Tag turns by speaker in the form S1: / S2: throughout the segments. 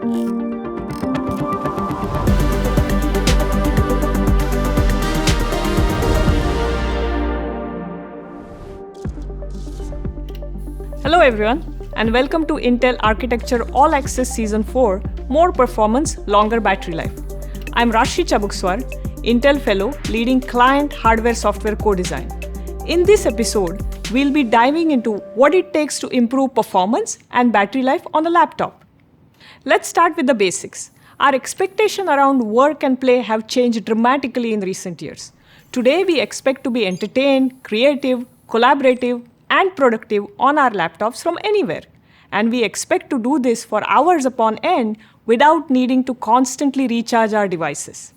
S1: Hello everyone, and welcome to Intel Architecture All Access Season 4, More Performance, Longer Battery Life. I'm Rashi Chabukswar, Intel Fellow leading client hardware software co-design. In this episode, we'll be diving into what it takes to improve performance and battery life on a laptop. Let's start with the basics. Our expectations around work and play have changed dramatically in recent years. Today, we expect to be entertained, creative, collaborative, and productive on our laptops from anywhere. And we expect to do this for hours upon end without needing to constantly recharge our devices.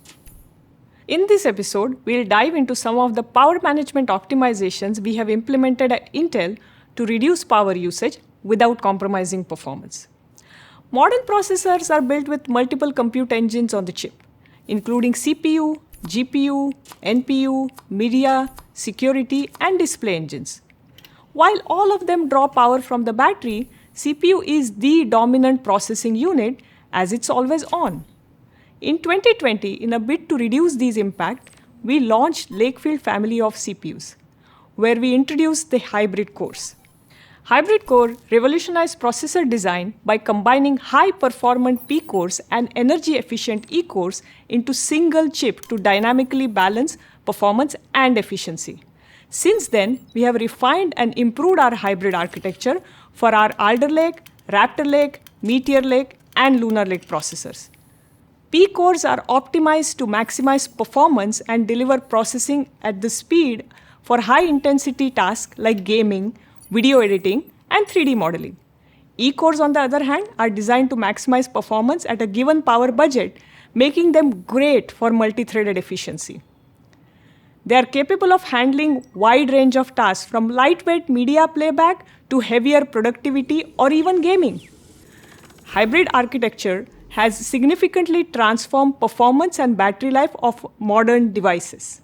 S1: In this episode, we'll dive into some of the power management optimizations we have implemented at Intel to reduce power usage without compromising performance. Modern processors are built with multiple compute engines on the chip, including CPU, GPU, NPU, media, security, and display engines. While all of them draw power from the battery, CPU is the dominant processing unit as it's always on. In 2020, in a bid to reduce these impacts, we launched Lakefield family of CPUs, where we introduced the hybrid cores. Hybrid core revolutionized processor design by combining high-performant P cores and energy-efficient E cores into single chip to dynamically balance performance and efficiency. Since then, we have refined and improved our hybrid architecture for our Alder Lake, Raptor Lake, Meteor Lake, and Lunar Lake processors. P cores are optimized to maximize performance and deliver processing at the speed for high-intensity tasks like gaming, video editing, and 3D modeling. E cores, on the other hand, are designed to maximize performance at a given power budget, making them great for multi-threaded efficiency. They are capable of handling wide range of tasks from lightweight media playback to heavier productivity or even gaming. Hybrid architecture has significantly transformed performance and battery life of modern devices.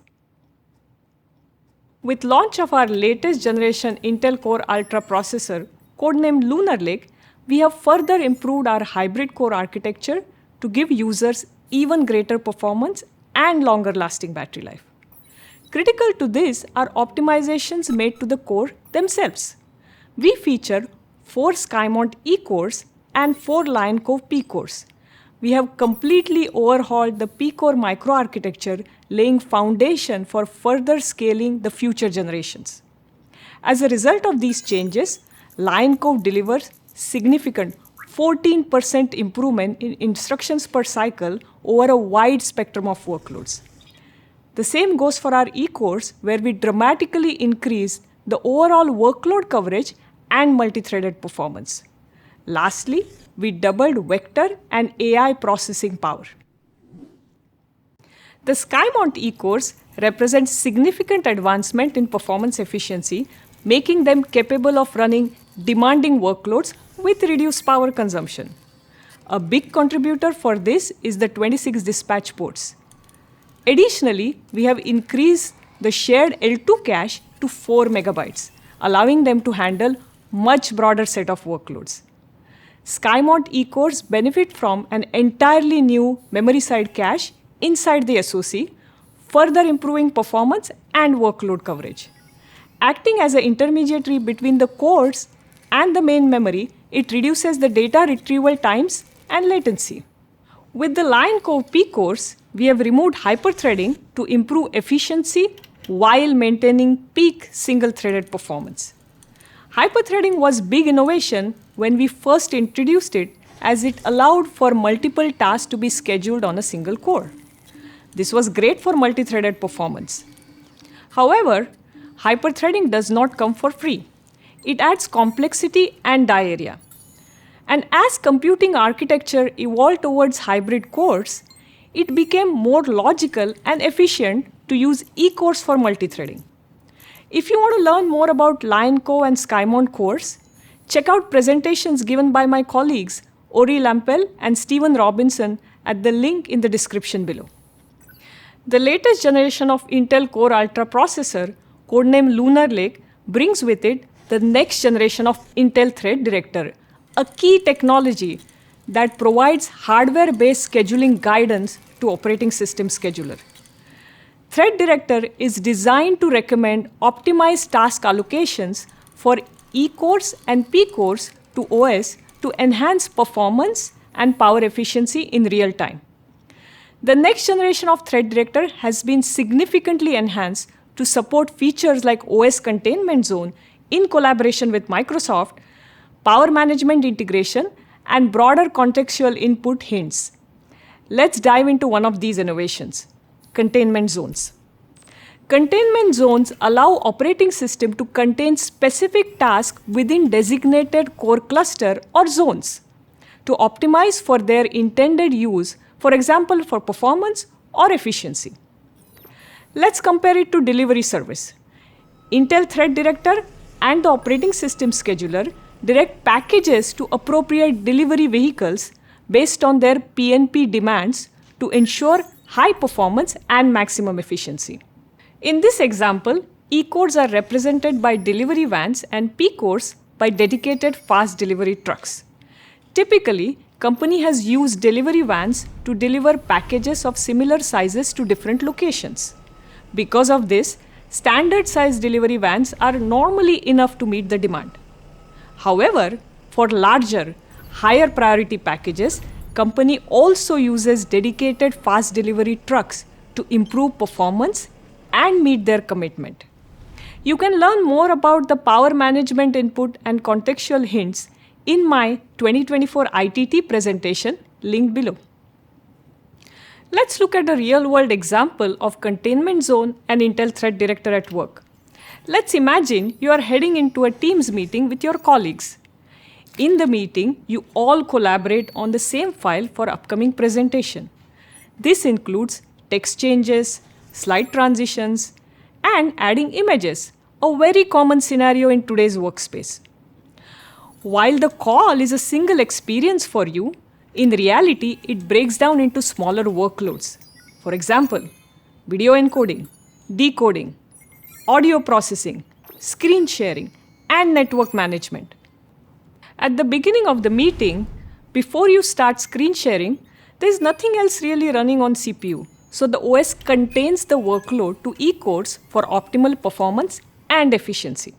S1: With launch of our latest generation Intel Core Ultra processor, codenamed Lunar Lake, we have further improved our hybrid core architecture to give users even greater performance and longer lasting battery life. Critical to this are optimizations made to the core themselves. We feature 4 SkyMount E cores and 4 Lion Cove P cores. We have completely overhauled the P core microarchitecture, laying foundation for further scaling the future generations. As a result of these changes, Lion Cove delivers significant 14% improvement in instructions per cycle over a wide spectrum of workloads. The same goes for our E cores, where we dramatically increase the overall workload coverage and multi-threaded performance. Lastly, we doubled vector and AI processing power. The SkyMount E cores represent significant advancement in performance efficiency, making them capable of running demanding workloads with reduced power consumption. A big contributor for this is the 26 dispatch ports. Additionally, we have increased the shared L2 cache to 4 megabytes, allowing them to handle much broader set of workloads. SkyMount E cores benefit from an entirely new memory side cache inside the SoC, further improving performance and workload coverage. Acting as an intermediary between the cores and the main memory, it reduces the data retrieval times and latency. With the Lion Cove P cores, we have removed hyperthreading to improve efficiency while maintaining peak single-threaded performance. Hyperthreading was big innovation when we first introduced it, as it allowed for multiple tasks to be scheduled on a single core. This was great for multi-threaded performance. However, hyperthreading does not come for free. It adds complexity and die area. And as computing architecture evolved towards hybrid cores, it became more logical and efficient to use E cores for multi-threading. If you want to learn more about Lion Cove and SkyMount cores, check out presentations given by my colleagues Ori Lampel and Stephen Robinson at the link in the description below. The latest generation of Intel Core Ultra processor, codenamed Lunar Lake, brings with it the next generation of Intel Thread Director, a key technology that provides hardware-based scheduling guidance to operating system scheduler. Thread Director is designed to recommend optimized task allocations for E-cores and P-cores to OS to enhance performance and power efficiency in real time. The next generation of Thread Director has been significantly enhanced to support features like OS Containment Zone in collaboration with Microsoft, power management integration, and broader contextual input hints. Let's dive into one of these innovations, containment zones. Containment zones allow operating system to contain specific tasks within designated core cluster or zones to optimize for their intended use, for example, for performance or efficiency. Let's compare it to delivery service. Intel Thread Director and the operating system scheduler direct packages to appropriate delivery vehicles based on their PNP demands to ensure high performance and maximum efficiency. In this example, E-cores are represented by delivery vans and P-cores by dedicated fast delivery trucks. Typically, company has used delivery vans to deliver packages of similar sizes to different locations. Because of this, standard size delivery vans are normally enough to meet the demand. However, for larger, higher priority packages, company also uses dedicated fast delivery trucks to improve performance and meet their commitment. You can learn more about the power management input and contextual hints in my 2024 ITT presentation linked below. Let's look at a real-world example of containment zone and Intel Thread Director at work. Let's imagine you are heading into a Teams meeting with your colleagues. In the meeting, you all collaborate on the same file for upcoming presentation. This includes text changes, slide transitions, and adding images, a very common scenario in today's workspace. While the call is a single experience for you, in reality, it breaks down into smaller workloads. For example, video encoding, decoding, audio processing, screen sharing, and network management. At the beginning of the meeting, before you start screen sharing, there is nothing else really running on CPU. So the OS contains the workload to E-cores for optimal performance and efficiency.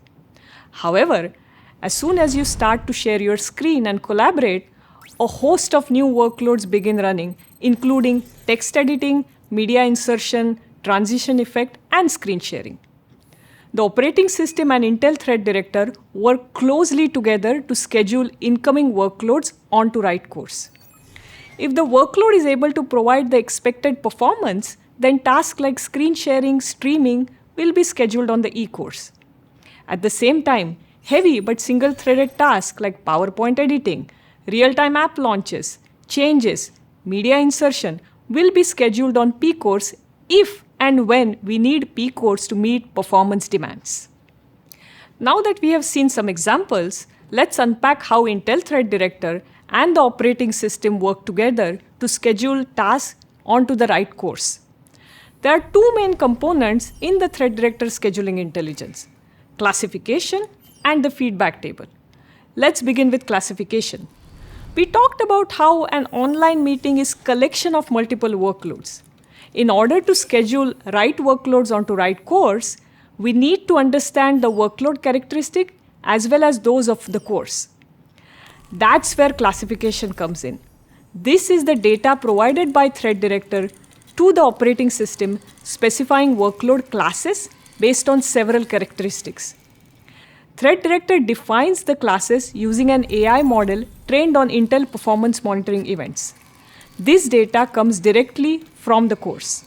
S1: However, as soon as you start to share your screen and collaborate, a host of new workloads begin running, including text editing, media insertion, transition effect, and screen sharing. The operating system and Intel Thread Director work closely together to schedule incoming workloads onto right cores. If the workload is able to provide the expected performance, then tasks like screen sharing, streaming will be scheduled on the E-cores. At the same time, heavy but single-threaded tasks like PowerPoint editing, real-time app launches, changes, media insertion will be scheduled on P-cores if and when we need P-cores to meet performance demands. Now that we have seen some examples, let's unpack how Intel Thread Director and the operating system work together to schedule tasks onto the right cores. There are two main components in the Thread Director scheduling intelligence: classification and the feedback table. Let's begin with classification. We talked about how an online meeting is a collection of multiple workloads. In order to schedule right workloads onto right cores, we need to understand the workload characteristic as well as those of the cores. That's where classification comes in. This is the data provided by Thread Director to the operating system specifying workload classes based on several characteristics. Thread Director defines the classes using an AI model trained on Intel performance monitoring events. This data comes directly from the cores.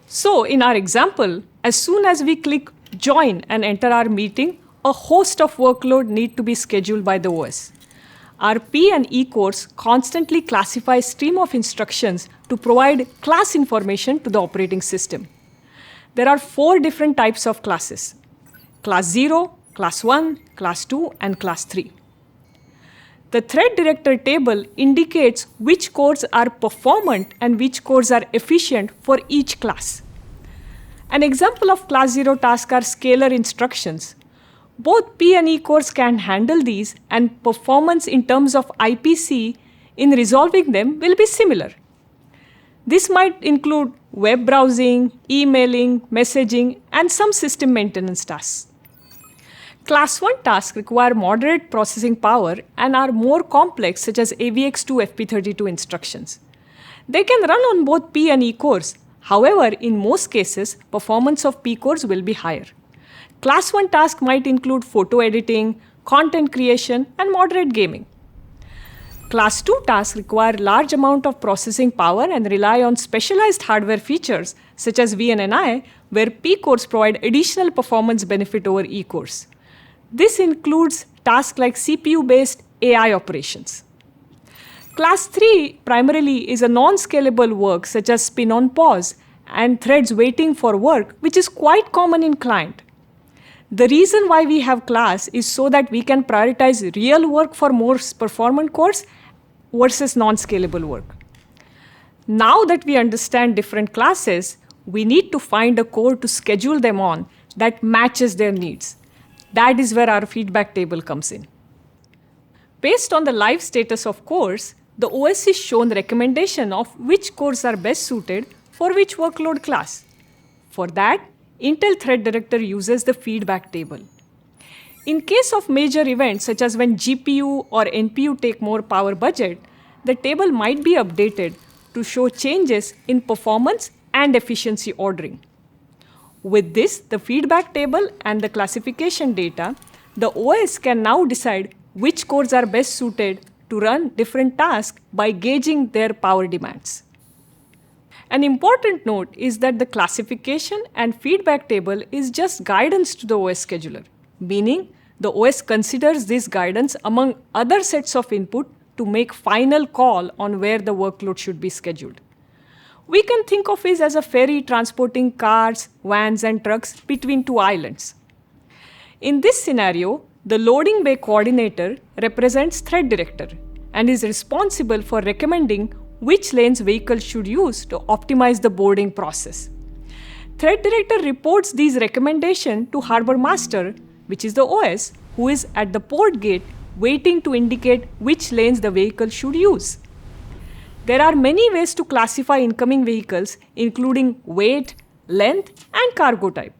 S1: So in our example, as soon as we click join and enter our meeting, a host of workload need to be scheduled by the OS. Our P and E cores constantly classify stream of instructions to provide class information to the operating system. There are 4 different types of classes: class 0, class 1, class 2, and class 3. The Thread Director table indicates which cores are performant and which cores are efficient for each class. An example of class 0 tasks are scalar instructions. Both P and E cores can handle these, and performance in terms of IPC in resolving them will be similar. This might include web browsing, emailing, messaging, and some system maintenance tasks. Class 1 tasks require moderate processing power and are more complex, such as AVX2 FP32 instructions. They can run on both P and E cores. However, in most cases, performance of P cores will be higher. Class 1 tasks might include photo editing, content creation, and moderate gaming. Class 2 tasks require large amount of processing power and rely on specialized hardware features such as VNNI, where P cores provide additional performance benefit over E cores. This includes tasks like CPU-based AI operations. Class 3 primarily is a non-scalable work such as spin on pause and threads waiting for work, which is quite common in client. The reason why we have class is so that we can prioritize real work for more performant cores versus non-scalable work. Now that we understand different classes, we need to find a core to schedule them on that matches their needs. That is where our feedback table comes in. Based on the live status of cores, the OS is shown recommendation of which cores are best suited for which workload class. For that, Intel Thread Director uses the feedback table. In case of major events such as when GPU or NPU take more power budget, the table might be updated to show changes in performance and efficiency ordering. With this, the feedback table and the classification data, the OS can now decide which cores are best suited to run different tasks by gauging their power demands. An important note is that the classification and feedback table is just guidance to the OS scheduler, meaning the OS considers this guidance among other sets of input to make final call on where the workload should be scheduled. We can think of it as a ferry transporting cars, vans, and trucks between two islands. In this scenario, the loading bay coordinator represents Thread Director and is responsible for recommending which lanes vehicles should use to optimize the boarding process. Thread Director reports these recommendations to Harbor Master, which is the OS, who is at the port gate waiting to indicate which lanes the vehicle should use. There are many ways to classify incoming vehicles, including weight, length, and cargo type.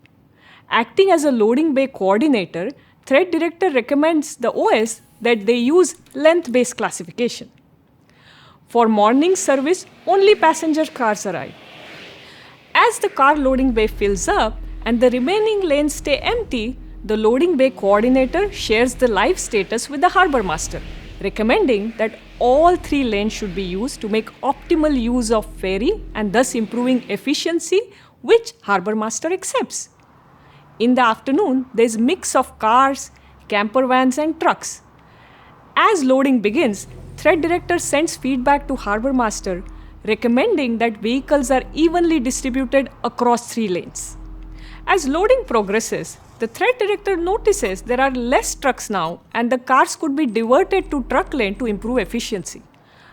S1: Acting as a loading bay coordinator, Thread Director recommends the OS that they use length-based classification. For morning service, only passenger cars arrive. As the car loading bay fills up and the remaining lanes stay empty, the loading bay coordinator shares the live status with the Harbor Master, recommending that all 3 lanes should be used to make optimal use of ferry and thus improving efficiency, which Harbor Master accepts. In the afternoon, there is a mix of cars, camper vans, and trucks. As loading begins, Thread Director sends feedback to Harbor Master, recommending that vehicles are evenly distributed across 3 lanes. As loading progresses, the Thread Director notices there are less trucks now and the cars could be diverted to truck lane to improve efficiency.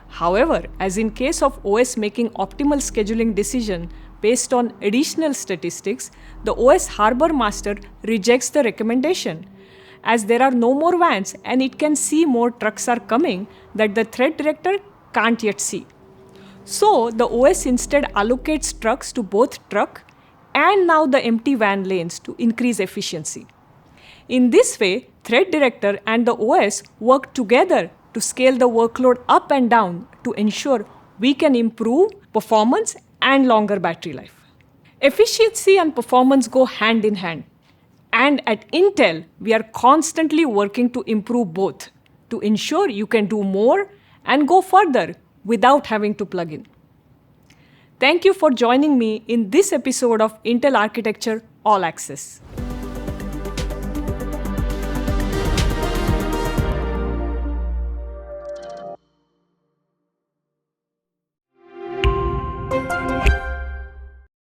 S1: However, as in case of OS making optimal scheduling decision based on additional statistics, the OS Harbor Master rejects the recommendation, as there are no more vans and it can see more trucks are coming that the Thread Director can't yet see. So the OS instead allocates trucks to both truck and now the empty van lanes to increase efficiency. In this way, Thread Director and the OS work together to scale the workload up and down to ensure we can improve performance and longer battery life. Efficiency and performance go hand in hand. And at Intel, we are constantly working to improve both to ensure you can do more and go further without having to plug in. Thank you for joining me in this episode of Intel Architecture All Access.